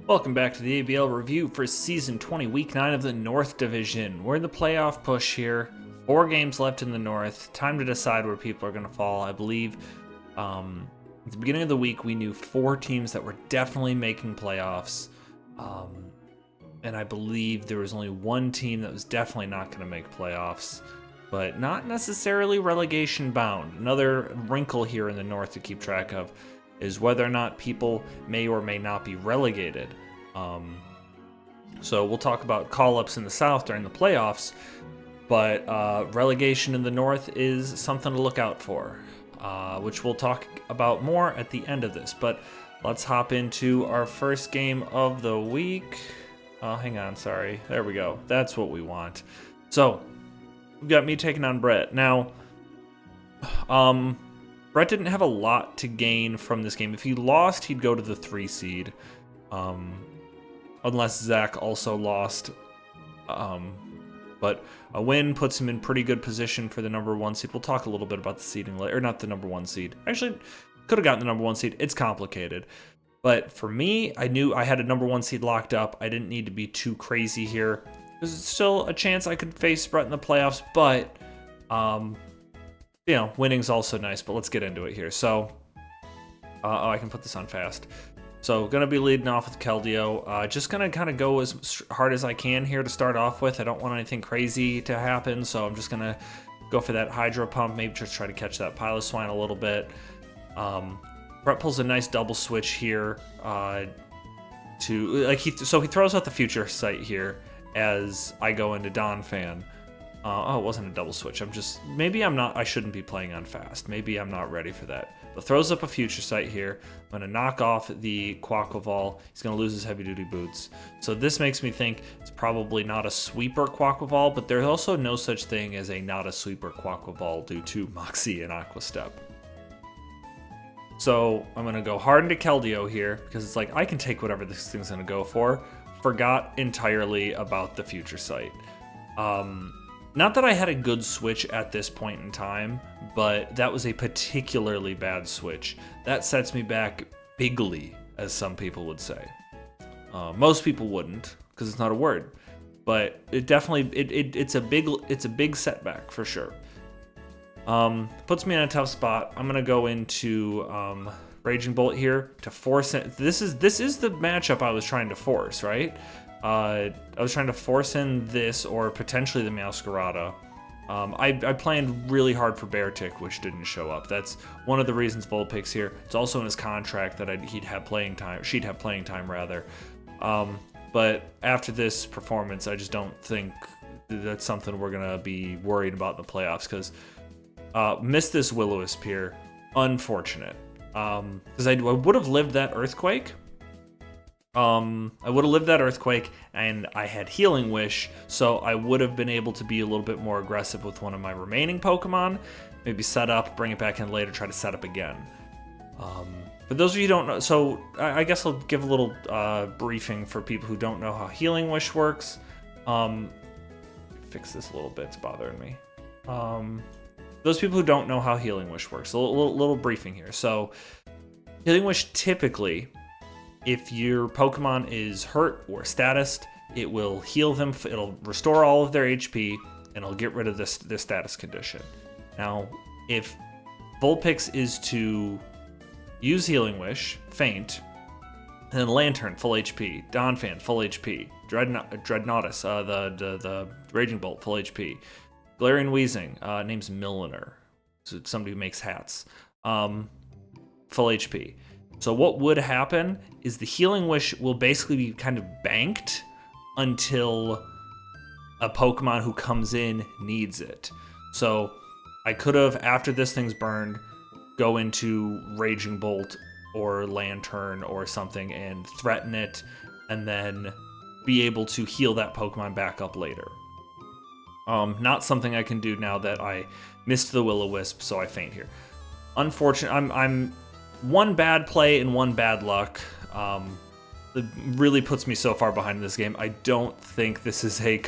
Welcome back to the ABL review for Season 20, Week 9 of the North Division. We're in the playoff push here. 4 games left in the North. Time to decide where people are going to fall. I believe at the beginning of the week, we knew 4 teams that were definitely making playoffs. And I believe there was only 1 team that was definitely not going to make playoffs, but not necessarily relegation bound. Another wrinkle here in the North to keep track of is whether or not people may or may not be relegated. So we'll talk about call-ups in the South during the playoffs, but relegation in the North is something to look out for, which we'll talk about more at the end of this. But let's hop into our first game of the week. Oh, hang on, sorry. There we go. That's what we want. So, we've got me taking on Brett. Now, Brett didn't have a lot to gain from this game. If he lost, he'd go to the 3 seed. Unless Zach also lost. But a win puts him in pretty good position for the number 1 seed. We'll talk a little bit about the seeding later. Or not the number 1 seed. Actually, could have gotten the number 1 seed. It's complicated. But for me, I knew I had a number 1 seed locked up. I didn't need to be too crazy here. There's still a chance I could face Brett in the playoffs, but you know, winning's also nice, but let's get into it here. So, I can put this on fast. So, gonna be leading off with Keldeo. Just gonna kind of go as hard as I can here to start off with. I don't want anything crazy to happen, so I'm just gonna go for that Hydro Pump, maybe just try to catch that Piloswine a little bit. Brett pulls a nice double switch here he throws out the Future Sight here as I go into Donphan. It wasn't a double switch. I shouldn't be playing on fast. Maybe I'm not ready for that. But throws up a Future Sight here. I'm going to knock off the Quaquaval. He's going to lose his heavy duty boots. So this makes me think it's probably not a sweeper Quaquaval, but there's also no such thing as a not a sweeper Quaquaval due to Moxie and Aqua Step. So I'm going to go hard into Keldeo here because it's like I can take whatever this thing's going to go for. Forgot entirely about the Future Sight. Not that I had a good switch at this point in time, but that was a particularly bad switch. That sets me back bigly, as some people would say. Most people wouldn't, because it's not a word. But it definitely it's a big setback for sure. Puts me in a tough spot. I'm gonna go into Raging Bolt here to force it. This is the matchup I was trying to force, right? I was trying to force in this or potentially the Meowscarada. I planned really hard for Beartic, which didn't show up. That's one of the reasons Vulpix here. It's also in his contract that she'd have playing time rather. But after this performance, I just don't think that's something we're gonna be worried about in the playoffs because missed this Will-O-Wisp here. Unfortunate. Because I would have lived that Earthquake. And I had Healing Wish, so I would have been able to be a little bit more aggressive with one of my remaining Pokemon. Maybe set up, bring it back in later, try to set up again. For those of you who don't know, so I guess I'll give a little briefing for people who don't know how Healing Wish works. Fix this a little bit, it's bothering me. Those people who don't know how Healing Wish works, a little briefing here. So, Healing Wish typically, if your Pokemon is hurt or statused, it will heal them, it'll restore all of their HP, and it'll get rid of this status condition. Now, if Vulpix is to use Healing Wish, Faint, and then Lantern, full HP, Donphan, full HP, Dreadnoughtus, the Raging Bolt, full HP, Galarian Weezing, name's Milliner, so it's somebody who makes hats, full HP. So what would happen is the Healing Wish will basically be kind of banked until a Pokemon who comes in needs it. So I could have, after this thing's burned, go into Raging Bolt or Lantern or something and threaten it, and then be able to heal that Pokemon back up later. Not something I can do now that I missed the Will-O-Wisp, so I faint here. Unfortunately, I'm one bad play and one bad luck. It really puts me so far behind in this game. I don't think this is a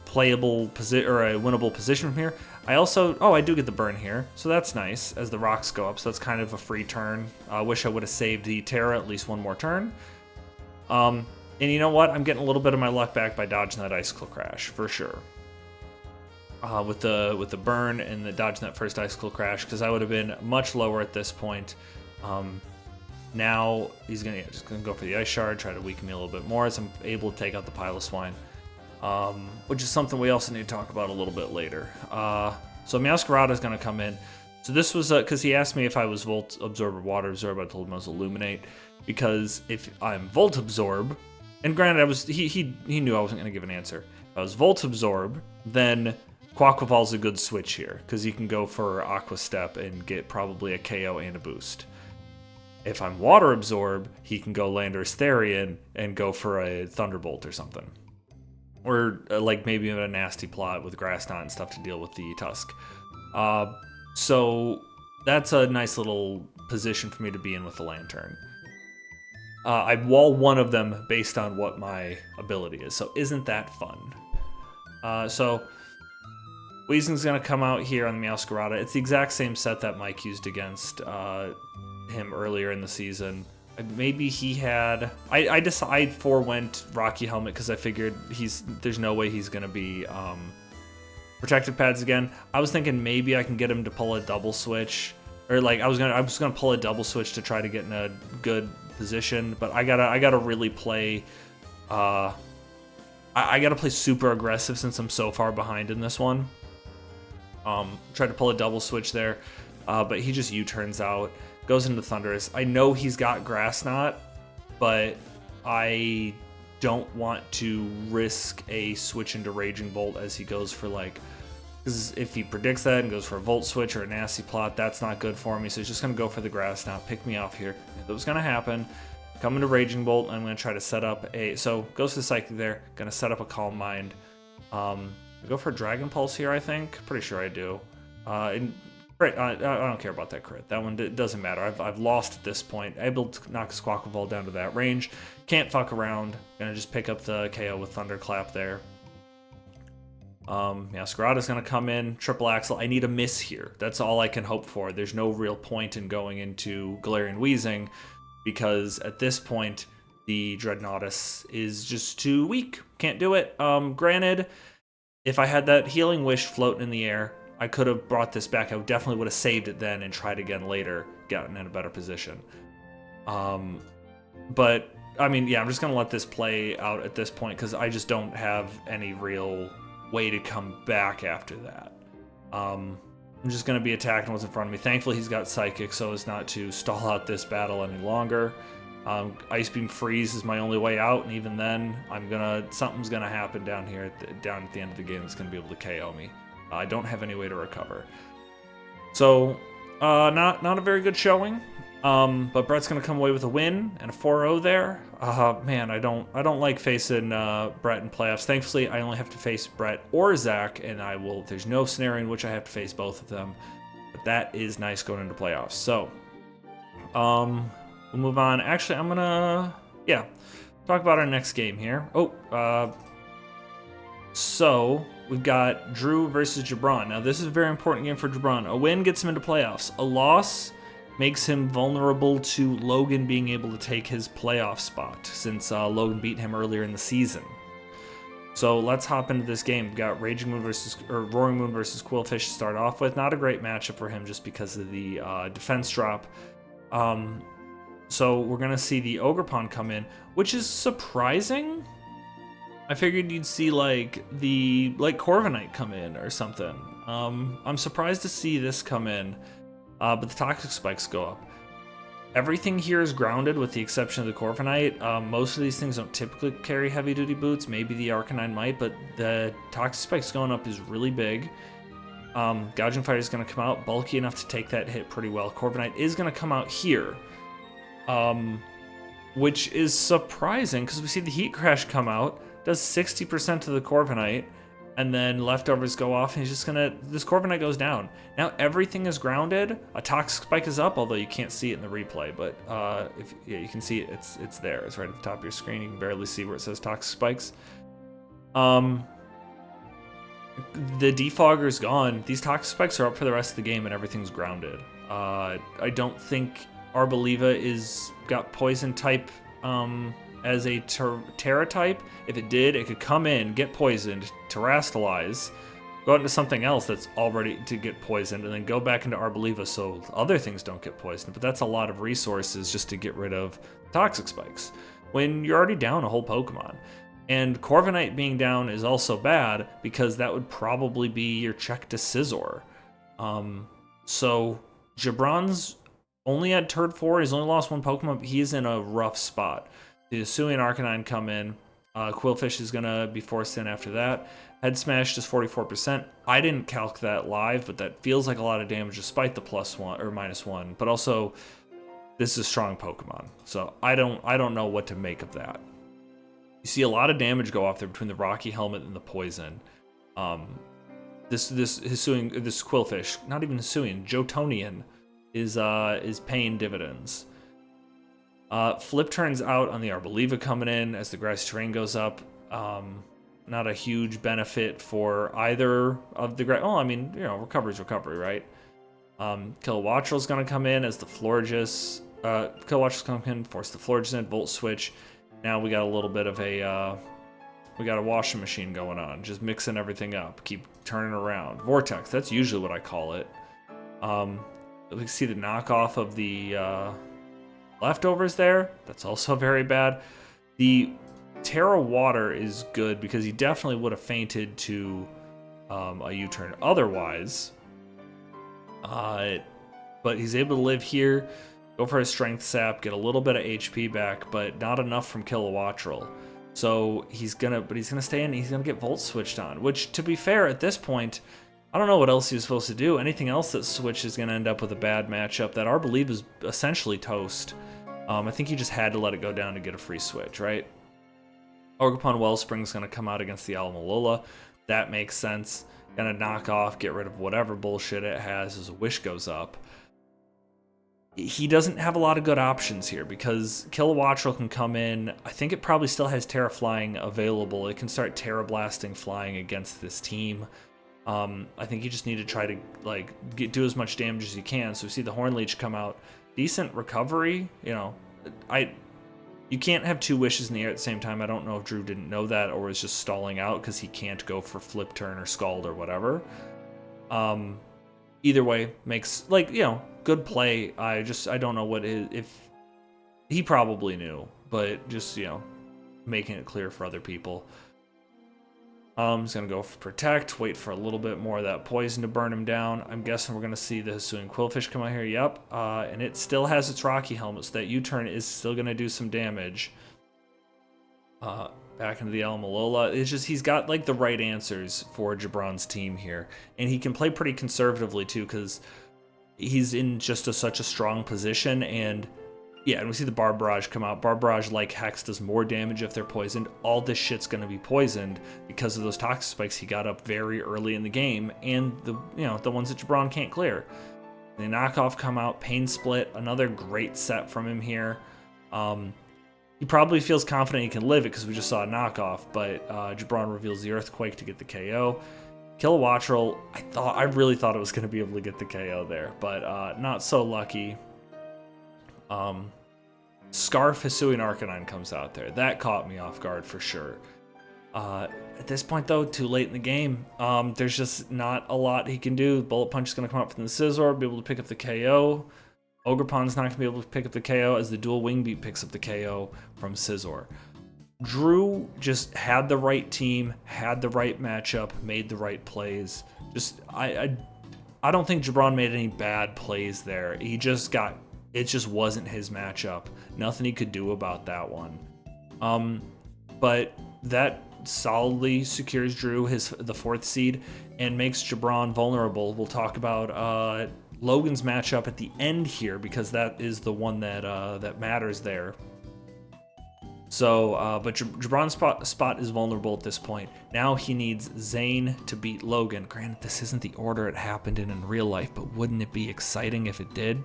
playable position or a winnable position from here. I also, I do get the burn here, so that's nice as the rocks go up. So that's kind of a free turn. I wish I would have saved the Terra at least one more turn. And you know what? I'm getting a little bit of my luck back by dodging that Icicle Crash for sure. With the burn and the dodging that first Icicle Crash, because I would have been much lower at this point. Now he's just gonna go for the Ice Shard, try to weaken me a little bit more as I'm able to take out the Pile of Swine, which is something we also need to talk about a little bit later. So Meowscarada is gonna come in. So this was because he asked me if I was Volt Absorb or Water Absorb. I told him I was Illuminate, because if I'm Volt Absorb, and granted he knew I wasn't gonna give an answer. If I was Volt Absorb, then Quaquaval's a good switch here, because you can go for Aqua Step and get probably a KO and a boost. If I'm Water Absorb, he can go Landorus Therian and go for a Thunderbolt or something. Or like maybe a nasty plot with Grass Knot and stuff to deal with the Tusk. So that's a nice little position for me to be in with the Lantern. I wall one of them based on what my ability is, so isn't that fun? So Weezing's going to come out here on the Meowscarada. It's the exact same set that Mike used against him earlier in the season. Maybe he had... I forewent Rocky Helmet because I figured there's no way he's going to be protective pads again. I was thinking maybe I can get him to pull a double switch, or like I was gonna pull a double switch to try to get in a good position, but I gotta really play. I gotta play super aggressive since I'm so far behind in this one. Tried to pull a double switch there, but he just U-turns out, goes into Thundurus. I know he's got Grass Knot, but I don't want to risk a switch into Raging Bolt as he goes for like, because if he predicts that and goes for a Volt Switch or a nasty plot, that's not good for me. So he's just going to go for the Grass Knot, pick me off here. If that was going to happen, come into Raging Bolt. I'm going to try to set up so goes to the Psychic there, going to set up a Calm Mind. I go for a Dragon Pulse here, I think. Pretty sure I do. Right, I don't care about that crit. That one doesn't matter. I've lost at this point. Able to knock Squawkaval down to that range. Can't fuck around. Gonna just pick up the KO with Thunderclap there. Meowscarada's gonna come in. Triple Axle. I need a miss here. That's all I can hope for. There's no real point in going into Galarian Weezing, because at this point, the Dreadnoughtus is just too weak. Can't do it. Granted, if I had that Healing Wish floating in the air, I could have brought this back. I definitely would have saved it then and tried again later, gotten in a better position. But, I mean, yeah, I'm just going to let this play out at this point because I just don't have any real way to come back after that. I'm just going to be attacking what's in front of me. Thankfully, he's got Psychic so as not to stall out this battle any longer. Ice Beam Freeze is my only way out, and even then, something's going to happen down here, down at the end of the game that's going to be able to KO me. I don't have any way to recover. So, not a very good showing. But Brett's gonna come away with a win and a 4-0 there. Man, I don't like facing Brett in playoffs. Thankfully, I only have to face Brett or Zach, and there's no scenario in which I have to face both of them. But that is nice going into playoffs. So, we'll move on. Actually, I'm gonna talk about our next game here. So we've got Drew versus Jabron. Now, this is a very important game for Jabron. A win gets him into playoffs. A loss makes him vulnerable to Logan being able to take his playoff spot, since Logan beat him earlier in the season. So let's hop into this game. We've got Roaring Moon versus Quillfish to start off with. Not a great matchup for him just because of the defense drop. So we're going to see the Ogerpon come in, which is surprising. I figured you'd see like Corviknight come in or something. I'm surprised to see this come in, but the Toxic Spikes go up. Everything here is grounded with the exception of the Corviknight. Most of these things don't typically carry heavy duty boots. Maybe the Arcanine might, but the Toxic Spikes going up is really big. Gouging Fire is going to come out, bulky enough to take that hit pretty well. Corviknight is going to come out here, which is surprising because we see the Heat Crash come out. Does 60% to the Corviknight, and then leftovers go off, and he's just this Corviknight goes down. Now everything is grounded. A Toxic Spike is up, although you can't see it in the replay, but you can see it. It's there. It's right at the top of your screen. You can barely see where it says Toxic Spikes. The defogger's gone. These toxic spikes are up for the rest of the game, and everything's grounded. I don't think Arboliva is got poison type as a Terra type. If it did, it could come in, get poisoned, terrastalize, go out into something else that's already to get poisoned, and then go back into Arboliva so other things don't get poisoned. But that's a lot of resources just to get rid of toxic spikes when you're already down a whole Pokemon. And Corviknight being down is also bad because that would probably be your check to Scizor. So Jabron's only at turn 4. He's only lost one Pokemon, but he's in a rough spot. The Hisuian Arcanine come in. Quillfish is going to be forced in after that. Head Smash is 44%. I didn't calc that live, but that feels like a lot of damage despite the +1 or -1. But also, this is a strong Pokemon, so I don't know what to make of that. You see a lot of damage go off there between the Rocky Helmet and the Poison. This Quillfish, not even Hisuian, Jotonian, is paying dividends. Flip turns out on the Arboliva coming in as the grass terrain goes up. Not a huge benefit for either of the grass. Oh, I mean, recovery's recovery, right? Kilowattrel's gonna come in as the Florges. Kilowattrel's gonna come in, force the Florges in, Volt Switch. Now we got a little bit of a washing machine going on, just mixing everything up, keep turning around. Vortex, that's usually what I call it. We can see the knockoff of the leftovers there. That's also very bad. The Terra Water is good because he definitely would have fainted to a U-turn otherwise. But he's able to live here, go for his Strength Sap, get a little bit of HP back, but not enough from Kilowattrel. So he's gonna stay in. He's gonna get Volt Switched on, which, to be fair, at this point, I don't know what else he's supposed to do. Anything else that Switch is gonna end up with a bad matchup. That Arboliva is essentially toast. I think he just had to let it go down to get a free switch, right? Ogerpon Wellspring's gonna come out against the Alamalola. That makes sense. Gonna knock off, get rid of whatever bullshit it has as a Wish goes up. He doesn't have a lot of good options here because Kilowattrel can come in. I think it probably still has Terra Flying available. It can start Terra Blasting Flying against this team. I think you just need to try to do as much damage as you can. So we see the Horn Leech come out. Decent recovery. You can't have two wishes in the air at the same time. I don't know if Drew didn't know that or was just stalling out because he can't go for Flip Turn or Scald or whatever. Either way, makes good play. I don't know if he probably knew, but just making it clear for other people. He's gonna go for Protect, wait for a little bit more of that poison to burn him down. I'm guessing we're gonna see the Hisuian Quillfish come out here. Yep, and it still has its Rocky Helmet, so that U-turn is still gonna do some damage. Back into the Alamalola. It's just he's got the right answers for Jabron's team here, and he can play pretty conservatively too because he's in just such a strong position. And we see the Barbarage come out. Barbarage, like Hex, does more damage if they're poisoned. All this shit's gonna be poisoned because of those toxic spikes he got up very early in the game, and the ones that Jabron can't clear. The knockoff come out. Pain Split, another great set from him here. He probably feels confident he can live it because we just saw a knockoff, but Jabron reveals the Earthquake to get the KO. Kilowattrel, I really thought it was going to be able to get the KO there, but not so lucky. Scarf Hisuian Arcanine comes out there. That caught me off guard for sure. At this point, though, too late in the game. There's just not a lot he can do. Bullet Punch is going to come out from the Scizor, be able to pick up the KO. Ogerpon's not going to be able to pick up the KO as the Dual Wing Beat picks up the KO from Scizor. Drew just had the right team, had the right matchup, made the right plays. I don't think Jabron made any bad plays there. It just wasn't his matchup. Nothing he could do about that one. But that solidly secures Drew the 4th seed and makes Jabron vulnerable. We'll talk about Logan's matchup at the end here because that is the one that matters there. So, but Jabron's spot is vulnerable at this point. Now he needs Zane to beat Logan. Granted, this isn't the order it happened in real life, but wouldn't it be exciting if it did?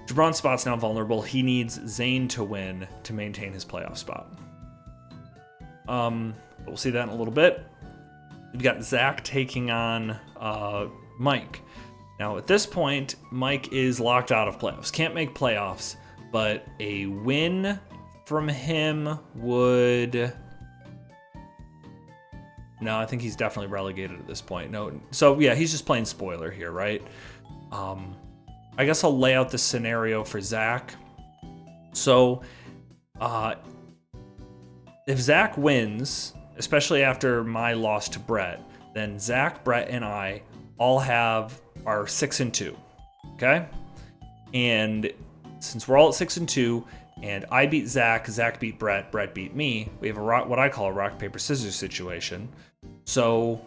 Jabron's spot's now vulnerable. He needs Zane to win to maintain his playoff spot. But we'll see that in a little bit. we've got Zach taking on Mike. Now, at this point, Mike is locked out of playoffs. Can't make playoffs, but a win from him would... No, I think he's definitely relegated at this point. No, so yeah, he's just playing spoiler here, right? I guess I'll lay out the scenario for Zach. So, if Zach wins, especially after my loss to Brett, then Zach, Brett, and I all are 6-2, okay? And since we're all at 6-2, and I beat Zach, Zach beat Brett, Brett beat me, we have what I call a rock, paper, scissors situation. So,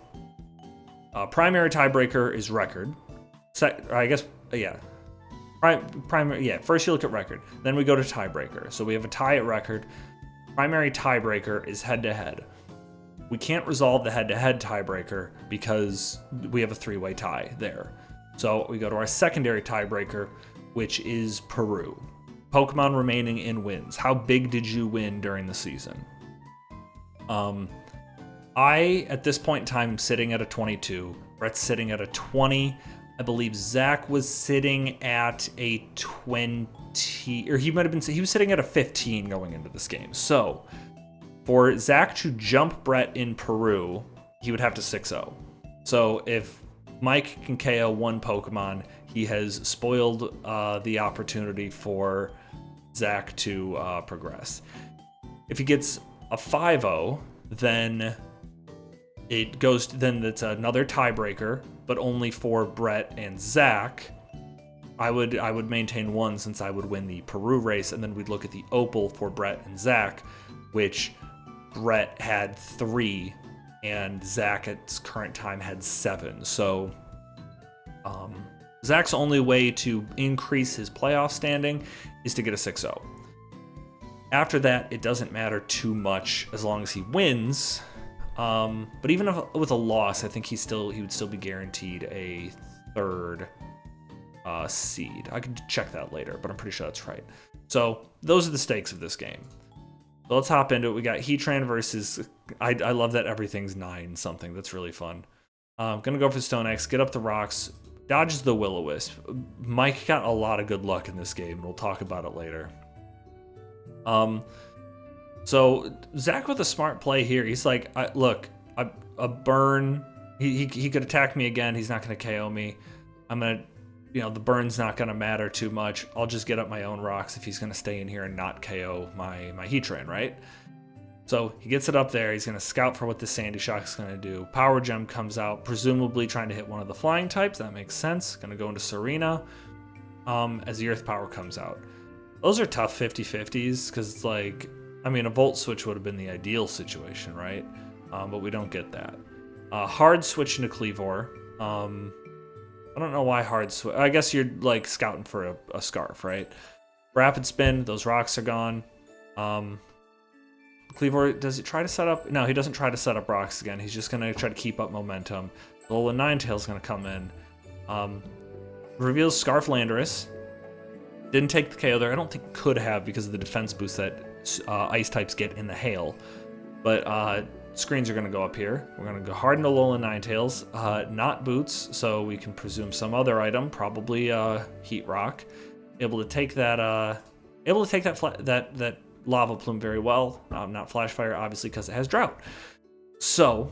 primary tiebreaker is record. I guess, yeah. Primary, yeah, first you look at record. Then we go to tiebreaker. So we have a tie at record. Primary tiebreaker is head-to-head. We can't resolve the head-to-head tiebreaker because we have a 3-way tie there. So we go to our secondary tiebreaker, which is Peru. Pokemon remaining in wins. How big did you win during the season? I, at this point in time, sitting at a 22. Brett's sitting at a 20. I believe Zach was sitting at a 20, or he was sitting at a 15 going into this game. So for Zach to jump Brett in Peru, he would have to 6-0. So if Mike can KO one Pokemon, he has spoiled the opportunity for Zach to progress. If he gets a 5-0, then it's another tiebreaker, but only for Brett and Zach. I would maintain 1 since I would win the Peru race, and then we'd look at the Opal for Brett and Zach, which Brett had 3 and Zach at its current time had 7. So Zach's only way to increase his playoff standing is to get a 6-0. After that, it doesn't matter too much as long as he wins. But even with a loss, I think he would still be guaranteed a 3rd seed. I could check that later, but I'm pretty sure that's right. So those are the stakes of this game. So let's hop into it. We got Heatran versus... I love that everything's 9 something. That's really fun. Gonna go for Stone X, get up the rocks, dodges the Will-O-Wisp. Mike got a lot of good luck in this game, and we'll talk about it later. So Zach with a smart play here. He's like, a burn. He could attack me again. He's not going to KO me. I'm going to, the burn's not going to matter too much. I'll just get up my own rocks if he's going to stay in here and not KO my Heatran, right? So he gets it up there. He's going to scout for what the Sandy Shock's going to do. Power Gem comes out, presumably trying to hit one of the flying types. That makes sense. Going to go into Serena as the Earth Power comes out. Those are tough 50-50s because it's like, a Volt Switch would have been the ideal situation, right? But we don't get that. Hard Switch into Cleavor. I don't know why Hard Switch. I guess you're like scouting for a Scarf, right? Rapid Spin, those rocks are gone. Cleavor, does he try to set up? No, he doesn't try to set up rocks again. He's just going to try to keep up momentum. Lola Ninetale's going to come in. Reveals Scarf Landorus. Didn't take the KO there. I don't think could have because of the defense boost that ice types get in the hail. But screens are going to go up here. We're going to go hard into Lola Ninetales. Not boots, so we can presume some other item, probably Heat Rock. Able to take that that Lava Plume very well. Not Flash Fire, obviously, because it has Drought. So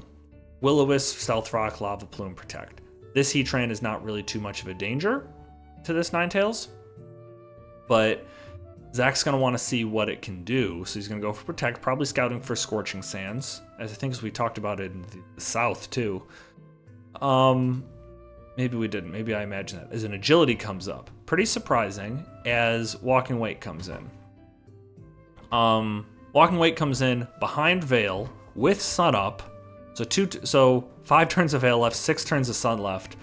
Will-O-Wisp, Stealth Rock, Lava Plume, Protect. This Heatran is not really too much of a danger to this Ninetales, but Zach's going to want to see what it can do, so he's going to go for Protect, probably scouting for Scorching Sands, as I think as we talked about it in the south, too. Maybe we didn't. Maybe I imagined that. As an Agility comes up. Pretty surprising, as Walking Weight comes in. Walking Weight comes in behind Veil with Sun up, so 5 turns of Veil left, 6 turns of Sun left.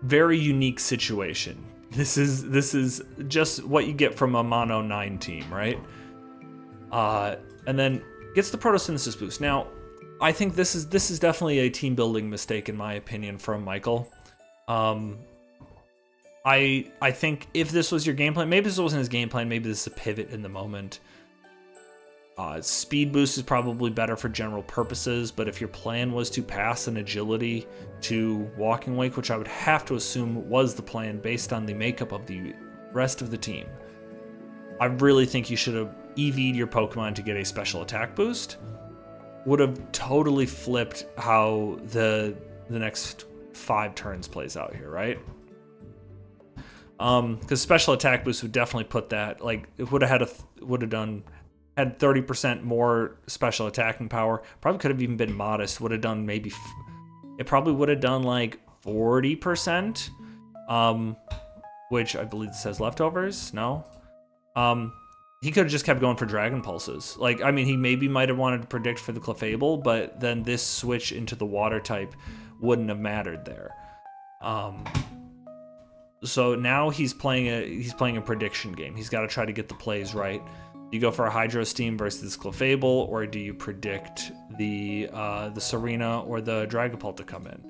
Very unique situation. This is just what you get from a mono 9 team, right? And then gets the Photosynthesis boost. Now, I think this is definitely a team building mistake in my opinion from Michael. I think if this was your game plan, maybe this wasn't his game plan, maybe this is a pivot in the moment. Speed boost is probably better for general purposes, but if your plan was to pass an agility to Walking Wake, which I would have to assume was the plan based on the makeup of the rest of the team, I really think you should have EV'd your Pokemon to get a special attack boost. Would have totally flipped how the next 5 turns plays out here, right? Because special attack boost would definitely put that, like, it would have had 30% more special attacking power. Probably could have even been modest. Would have done maybe, it probably would have done like 40%, which I believe it says leftovers. No, he could have just kept going for Dragon Pulses. Like, I mean, he maybe might have wanted to predict for the Clefable, but then this switch into the Water type wouldn't have mattered there. So now he's playing a prediction game. He's got to try to get the plays right. Do you go for a Hydro Steam versus Clefable, or do you predict the Serena or the Dragapult to come in?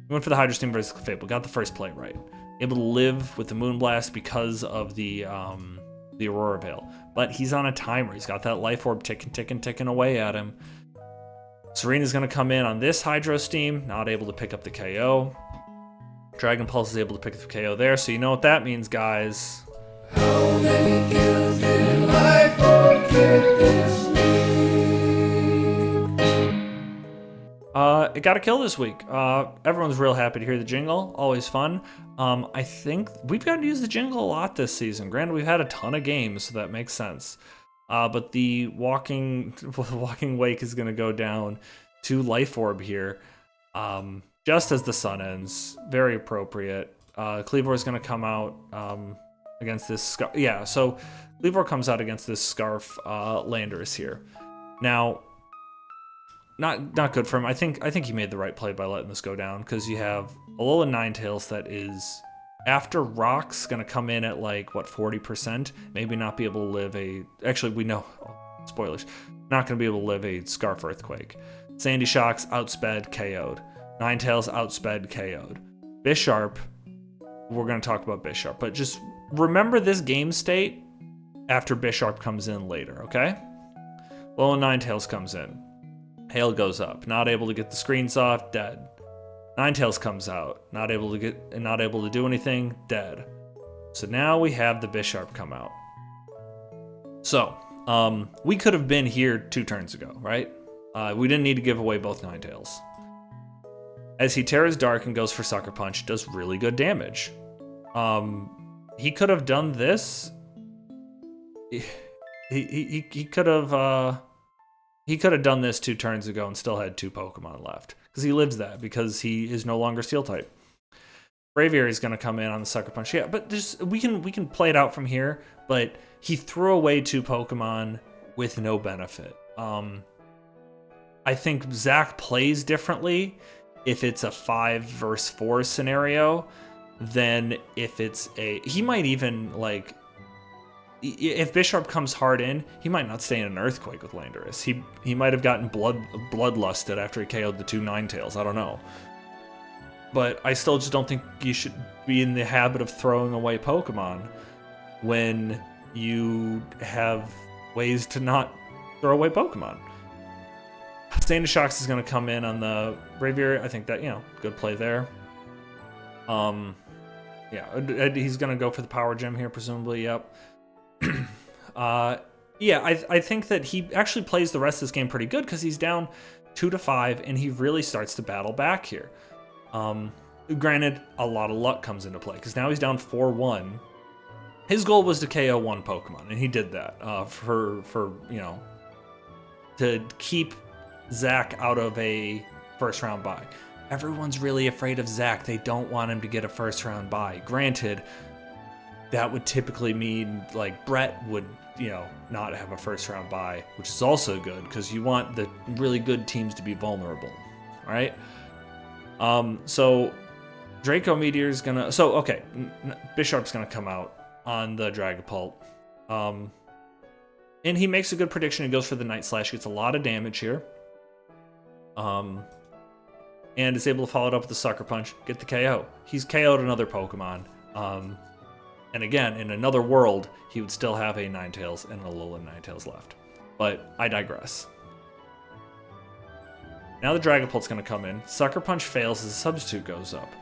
We went for the Hydro Steam versus Clefable. Got the first play right. Able to live with the Moonblast because of the Aurora Veil. But he's on a timer. He's got that Life Orb ticking away at him. Serena's going to come in on this Hydro Steam, not able to pick up the KO. Dragon Pulse is able to pick up the KO there, so you know what that means, guys. How many kills did Life Orb get this week? It got a kill this week. Everyone's real happy to hear the jingle. Always fun. I think we've gotten to use the jingle a lot this season. Granted, we've had a ton of games, so that makes sense. But the Walking Wake is going to go down to Life Orb here, just as the sun ends. Very appropriate. Cleavor is going to come out against this Scarf. Yeah, so Cleavor comes out against this Scarf Landorus here. Now, not good for him. I think he made the right play by letting this go down, because you have Alola Ninetales that is, after Rock's going to come in at like, what, 40%? Maybe not be able to live a... Actually, we know... spoilers. Not going to be able to live a Scarf Earthquake. Sandy Shocks, outsped, KO'd. Ninetales, outsped, KO'd. Bisharp, we're going to talk about Bisharp, but just remember this game state after Bisharp comes in later, okay? Alola Ninetales comes in. Hail goes up. Not able to get the screens off, dead. Ninetales comes out, not able to do anything, dead. So now we have the Bisharp come out. So, we could have been here 2 turns ago, right? We didn't need to give away both Ninetales. As he tears Dark and goes for Sucker Punch, does really good damage. He could have done this. He could have done this 2 turns ago and still had 2 Pokemon left. Because he lives that, because he is no longer Steel type. Braviary is going to come in on the Sucker Punch. Yeah, but we can play it out from here, but he threw away 2 Pokemon with no benefit. I think Zach plays differently if it's a 5 versus 4 scenario than if it's a... He might even, like... If Bisharp comes hard in, he might not stay in an Earthquake with Landorus. He might have gotten bloodlusted after he KO'd the 2 Ninetales. I don't know. But I still just don't think you should be in the habit of throwing away Pokemon when you have ways to not throw away Pokemon. Shocks is going to come in on the Braviary. I think that, good play there. Yeah, he's going to go for the Power Gem here, presumably. Yep. Yeah, I think that he actually plays the rest of this game pretty good, because he's down 2-5 and he really starts to battle back here. Granted, a lot of luck comes into play, because now he's down 4-1. His goal was to KO 1 Pokemon, and he did that to keep Zach out of a first round bye. Everyone's really afraid of Zach. They don't want him to get a first round bye. Granted, that would typically mean, like, Brett would, not have a first round bye, which is also good, because you want the really good teams to be vulnerable, right? So Draco Meteor's gonna... So, okay, Bisharp's gonna come out on the Dragapult. And he makes a good prediction. He goes for the Night Slash, gets a lot of damage here. And is able to follow it up with the Sucker Punch, get the KO. He's KO'd another Pokemon. And again, in another world, he would still have a Ninetales and a Alola Ninetales left. But I digress. Now the Dragapult's going to come in. Sucker Punch fails as the substitute goes up.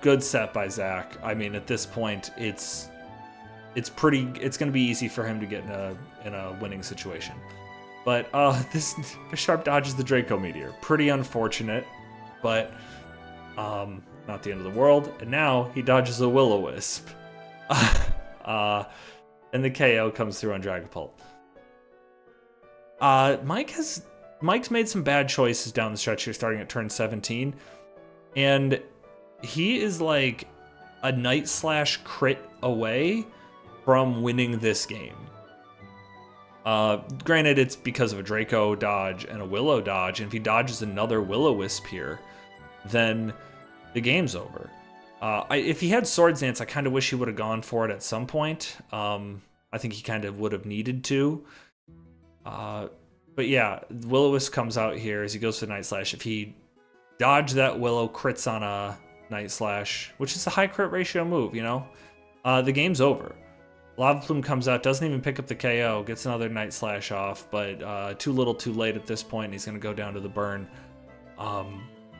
Good set by Zach. I mean, at this point, it's going to be easy for him to get in a winning situation. But this Bisharp dodges the Draco Meteor. Pretty unfortunate, but not the end of the world. And now he dodges a Will-O-Wisp. And the KO comes through on Dragapult. Mike's made some bad choices down the stretch here, starting at turn 17. And he is like a Night Slash crit away from winning this game. Granted, it's because of a Draco dodge and a Willow dodge, and if he dodges another Will-O-Wisp here, then the game's over. If he had Swords Dance, I kind of wish he would have gone for it at some point. I think he kind of would have needed to. But yeah, Will-O-Wisp comes out here as he goes for the Night Slash. If he dodged that Willow, crits on a Night Slash, which is a high crit ratio move, you know, the game's over. Lava Plume comes out, doesn't even pick up the KO, gets another Night Slash off, but too little too late at this point, and he's going to go down to the burn.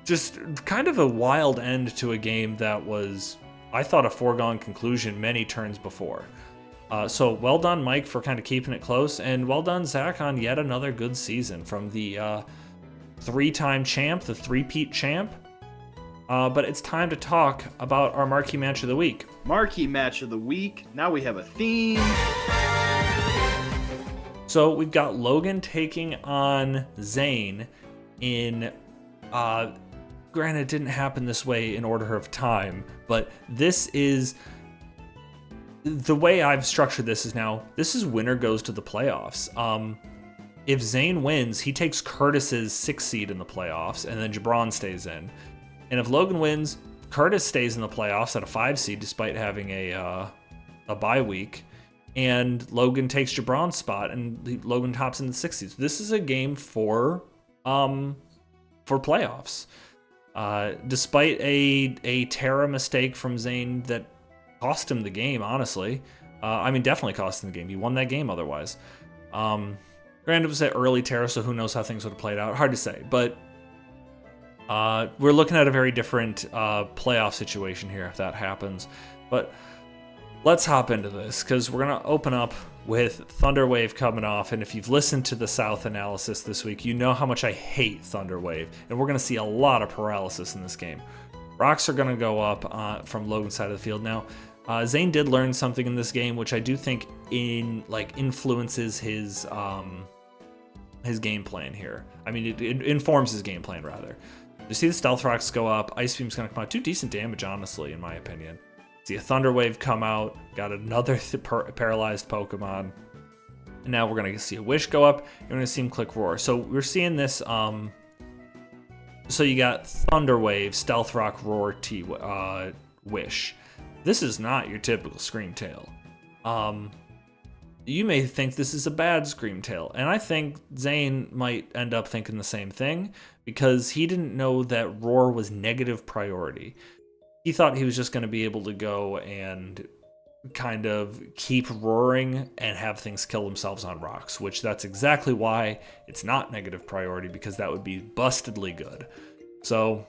Just kind of a wild end to a game that was, I thought, a foregone conclusion many turns before. So well done, Mike, for kind of keeping it close, and well done, Zach, on yet another good season from the three-time champ, the three-peat champ. But it's time to talk about our Marquee Match of the Week. Marquee Match of the Week. Now we have a theme. So we've got Logan taking on Zane in... granted, it didn't happen this way in order of time, but this is... The way I've structured this is now, this is winner goes to the playoffs. If Zane wins, he takes Curtis's 6th seed in the playoffs, and then Jabron stays in. And if Logan wins, Curtis stays in the playoffs at a 5 seed despite having a bye week. And Logan takes Jabron's spot, and Logan hops in the 6th seed. So this is a game for playoffs. Despite a Terra mistake from Zane that cost him the game, honestly. I mean, definitely cost him the game. He won that game otherwise. Granted, it was that early Terra, so who knows how things would have played out. Hard to say, but we're looking at a very different playoff situation here if that happens. But let's hop into this, because we're going to open up with Thunderwave coming off. And if you've listened to the South analysis this week, you know how much I hate Thunderwave. And we're going to see a lot of paralysis in this game. Rocks are going to go up from Logan's side of the field. Now, Zane did learn something in this game, which I do think influences his game plan here. I mean, it informs his game plan, rather. You see the Stealth Rocks go up. Ice Beam's going to come out. Do decent damage, honestly, in my opinion. See a Thunder Wave come out. Got another paralyzed Pokemon. And now we're going to see a Wish go up. You're going to see him click Roar. So we're seeing this... So you got Thunder Wave, Stealth Rock, Roar, Wish. This is not your typical Scream Tail. You may think this is a bad Scream Tail, and I think Zane might end up thinking the same thing, because he didn't know that Roar was negative priority. He thought he was just going to be able to go and kind of keep roaring and have things kill themselves on rocks, which that's exactly why it's not negative priority, because that would be bustedly good. So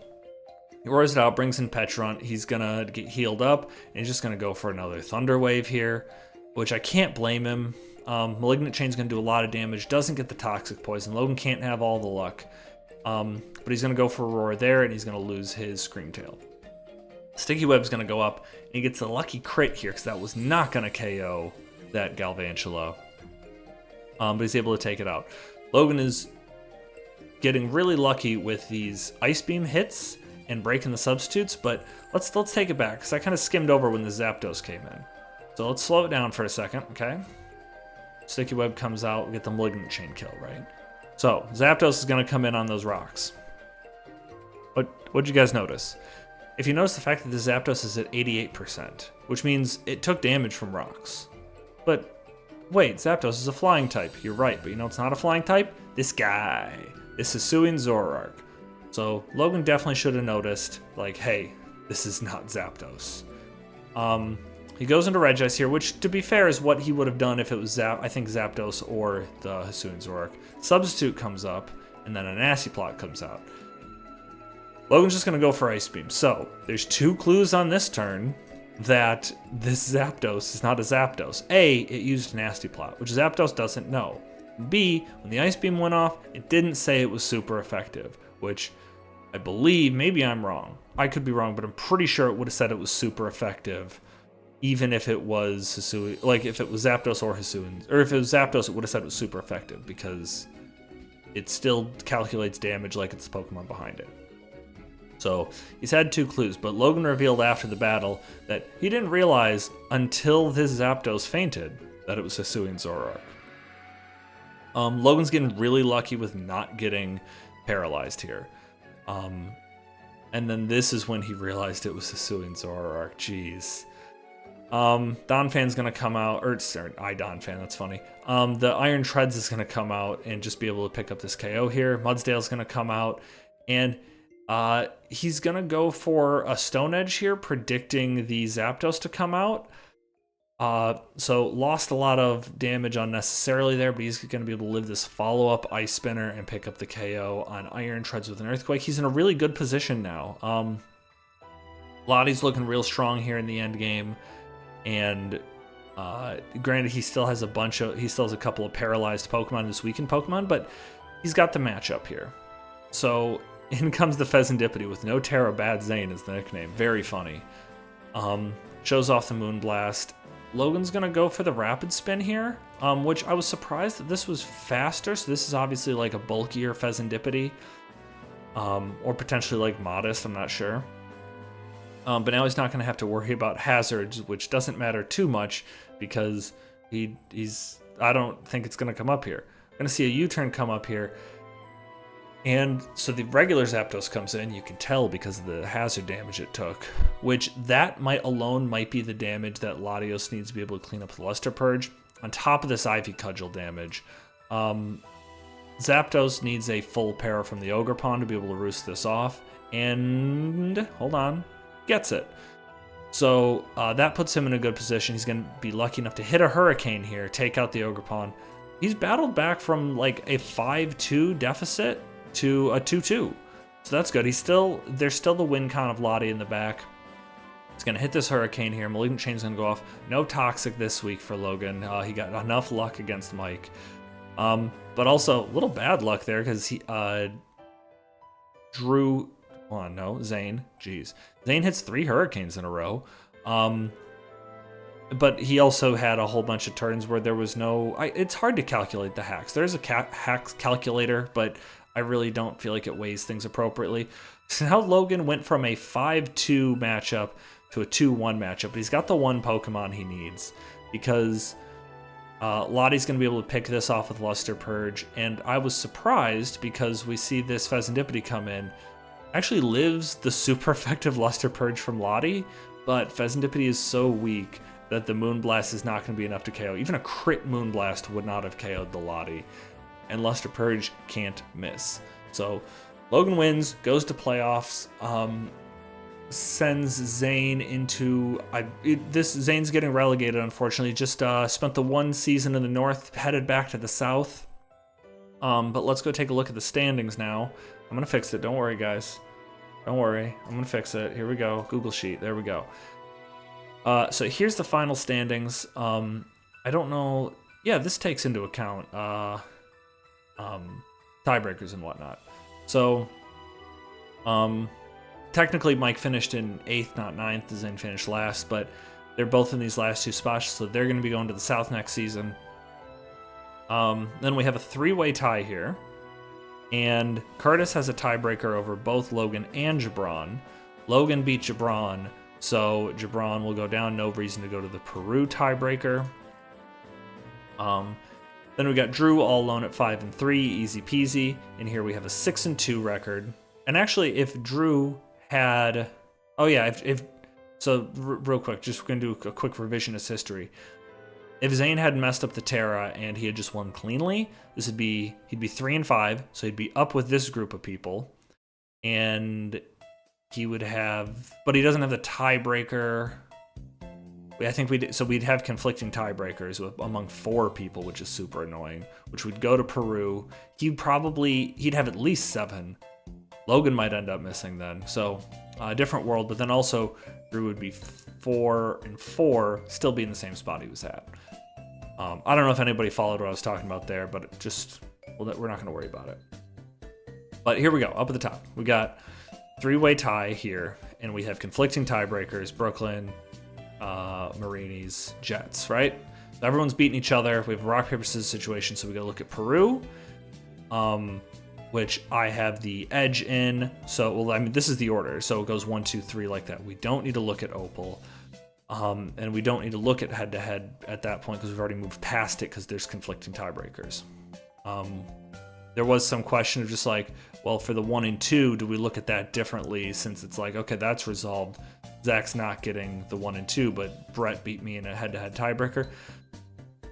he roars it out, brings in Petrunt. He's gonna get healed up, and he's just gonna go for another Thunder Wave here, which I can't blame him. Malignant Chain's gonna do a lot of damage, doesn't get the Toxic Poison. Logan can't have all the luck, but he's gonna go for a Roar there, and he's gonna lose his Scream Tail. Sticky Web's going to go up, and he gets a lucky crit here, because that was not going to KO that Galvantula. But he's able to take it out. Logan is getting really lucky with these Ice Beam hits and breaking the substitutes, but let's take it back, because I kind of skimmed over when the Zapdos came in. So let's slow it down for a second, okay? Sticky Web comes out, we get the Malignant Chain kill, right? So Zapdos is going to come in on those rocks. What'd you guys notice? If you notice the fact that the Zapdos is at 88%, which means it took damage from rocks. But wait, Zapdos is a flying type. You're right, but you know it's not a flying type? This guy. This is Hisuian Zoroark. So Logan definitely should have noticed, like, hey, this is not Zapdos. he goes into Regice here, which, to be fair, is what he would have done if it was, I think, Zapdos or the Hisuian Zoroark. Substitute comes up, and then a Nasty Plot comes out. Logan's just going to go for Ice Beam. So, there's 2 clues on this turn that this Zapdos is not a Zapdos. A, it used Nasty Plot, which Zapdos doesn't know. B, when the Ice Beam went off, it didn't say it was super effective, which I believe, maybe I'm wrong. I could be wrong, but I'm pretty sure it would have said it was super effective, even if it was Hisuian, like if it was Zapdos or Hisuian, or if it was Zapdos, it would have said it was super effective because it still calculates damage like it's the Pokemon behind it. So he's had 2 clues, but Logan revealed after the battle that he didn't realize until this Zapdos fainted that it was Hisuian Zoroark. Logan's getting really lucky with not getting paralyzed here. And then this is when he realized it was Hisuian Zoroark. Jeez. Donphan's gonna come out, or Donphan, that's funny. The Iron Treads is gonna come out and just be able to pick up this KO here. Mudsdale's gonna come out, and he's gonna go for a Stone Edge here, predicting the Zapdos to come out. So lost a lot of damage unnecessarily there, but he's going to be able to live this follow-up Ice Spinner and pick up the KO on Iron Treads with an Earthquake. He's in a really good position now. Lottie's looking real strong here in the end game, and granted he still has a couple of paralyzed Pokemon, this weakened Pokemon, but he's got the matchup here. So in comes the Pheasantipity with no Terra, Bad Zane is the nickname. Very funny. Shows off the Moonblast. Logan's going to go for the Rapid Spin here, which I was surprised that this was faster, so this is obviously like a bulkier Pheasantipity, or potentially like Modest, I'm not sure. But now he's not going to have to worry about hazards, which doesn't matter too much because I don't think it's going to come up here. I'm going to see a U-turn come up here. And so the regular Zapdos comes in, you can tell because of the hazard damage it took, which that might be the damage that Latios needs to be able to clean up the Luster Purge. On top of this Ivy Cudgel damage, Zapdos needs a full para from the Ogerpon to be able to roost this off, and, hold on, gets it. So that puts him in a good position. He's going to be lucky enough to hit a Hurricane here, take out the Ogerpon. He's battled back from like a 5-2 deficit to a 2-2. So that's good. There's still the win con of Lottie in the back. He's going to hit this Hurricane here. Malignant Chain's going to go off. No Toxic this week for Logan. He got enough luck against Mike. But also, a little bad luck there because he drew... Zane. Jeez. Zane hits 3 Hurricanes in a row. But he also had a whole bunch of turns where there was no... it's hard to calculate the hacks. There's a hacks calculator, but I really don't feel like it weighs things appropriately. So now Logan went from a 5-2 matchup to a 2-1 matchup, but he's got the one Pokemon he needs because Lottie's going to be able to pick this off with Luster Purge, and I was surprised because we see this Pheasantipity come in, actually lives the super effective Luster Purge from Lottie, but Pheasantipity is so weak that the Moonblast is not going to be enough to KO. Even a crit Moonblast would not have KO'd the Lottie, and Luster Purge can't miss. So Logan wins, goes to playoffs, sends Zane into... Zane's getting relegated, unfortunately. Just spent the one season in the North, headed back to the South. But let's go take a look at the standings now. I'm going to fix it. Don't worry, guys. Don't worry. I'm going to fix it. Here we go. Google Sheet. There we go. So here's the final standings. I don't know... Yeah, this takes into account tiebreakers and whatnot. So, technically Mike finished in 8th, not 9th. Zane finished last, but they're both in these last 2 spots, so they're going to be going to the South next season. Then we have a 3-way tie here, and Curtis has a tiebreaker over both Logan and Jabron. Logan beat Jabron, so Jabron will go down. No reason to go to the Peru tiebreaker. Then we got Drew all alone at 5-3, easy peasy. And here we have a 6-2 record. And actually, if Drew had, real quick, just gonna do a quick revisionist history. If Zane hadn't messed up the Terra and he had just won cleanly, he'd be 3-5, so he'd be up with this group of people, and he would have, but he doesn't have the tiebreaker. I think we'd have conflicting tiebreakers among 4 people, which is super annoying. Which would go to Peru. He'd have at least 7. Logan might end up missing then. So a different world, but then also Drew would be 4 and 4, still be in the same spot he was at. I don't know if anybody followed what I was talking about there, but we're not going to worry about it. But here we go, up at the top. We got 3-way tie here, and we have conflicting tiebreakers, Brooklyn, Marinis, Jets, right? So everyone's beating each other. We have a rock, paper, scissors situation, so we got to look at Peru, which I have the edge in. So, well, I mean, this is the order, so it goes 1, 2, 3 like that. We don't need to look at Opal. And we don't need to look at head-to-head at that point because we've already moved past it because there's conflicting tiebreakers. There was some question of just like, well, for the 1 and 2, do we look at that differently since it's like, okay, that's resolved. Zach's not getting the 1 and 2, but Brett beat me in a head-to-head tiebreaker.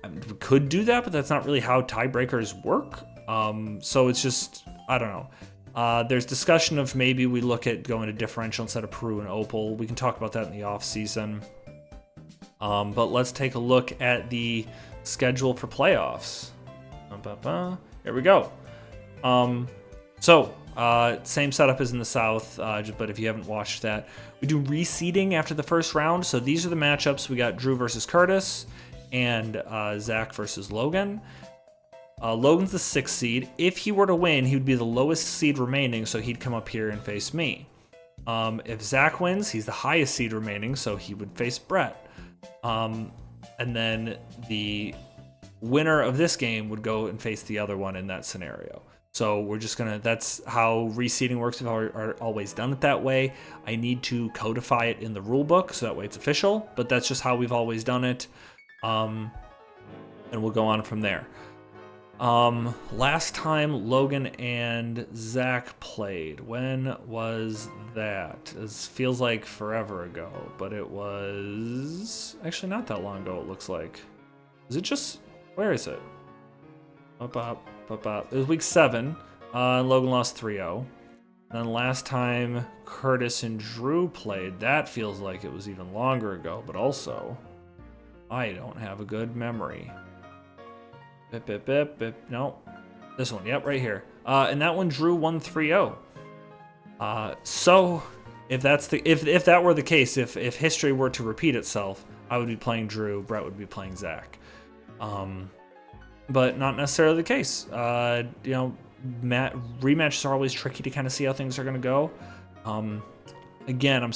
I mean, we could do that, but that's not really how tiebreakers work. So it's just, I don't know. There's discussion of maybe we look at going to differential instead of Peru and Opal. We can talk about that in the off season. But let's take a look at the schedule for playoffs. Here we go. Same setup as in the South, but if you haven't watched that, we do reseeding after the first round. So these are the matchups. We got Drew versus Curtis and Zach versus Logan. Logan's the 6th seed. If he were to win, he would be the lowest seed remaining, so he'd come up here and face me. If Zach wins, he's the highest seed remaining, so he would face Brett. And then the winner of this game would go and face the other one in that scenario. So we're just that's how reseeding works. We've always done it that way. I need to codify it in the rule book so that way it's official, but that's just how we've always done it. And we'll go on from there. Last time Logan and Zach played, when was that? It feels like forever ago, but it was actually not that long ago, it looks like. Is it just, where is it? It was week 7, and Logan lost 3-0. And then last time Curtis and Drew played, that feels like it was even longer ago, but also, I don't have a good memory. No, this one. Yep, right here. And that one Drew won 3-0. So if that were the case, if history were to repeat itself, I would be playing Drew, Brett would be playing Zach. But not necessarily the case. Rematches are always tricky to kind of see how things are going to go. Again, I'm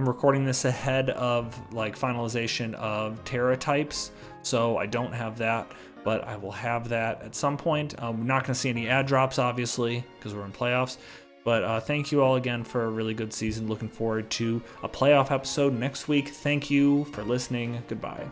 recording this ahead of like finalization of Terra types, so I don't have that. But I will have that at some point. We're not going to see any ad drops, obviously, because we're in playoffs. But thank you all again for a really good season. Looking forward to a playoff episode next week. Thank you for listening. Goodbye.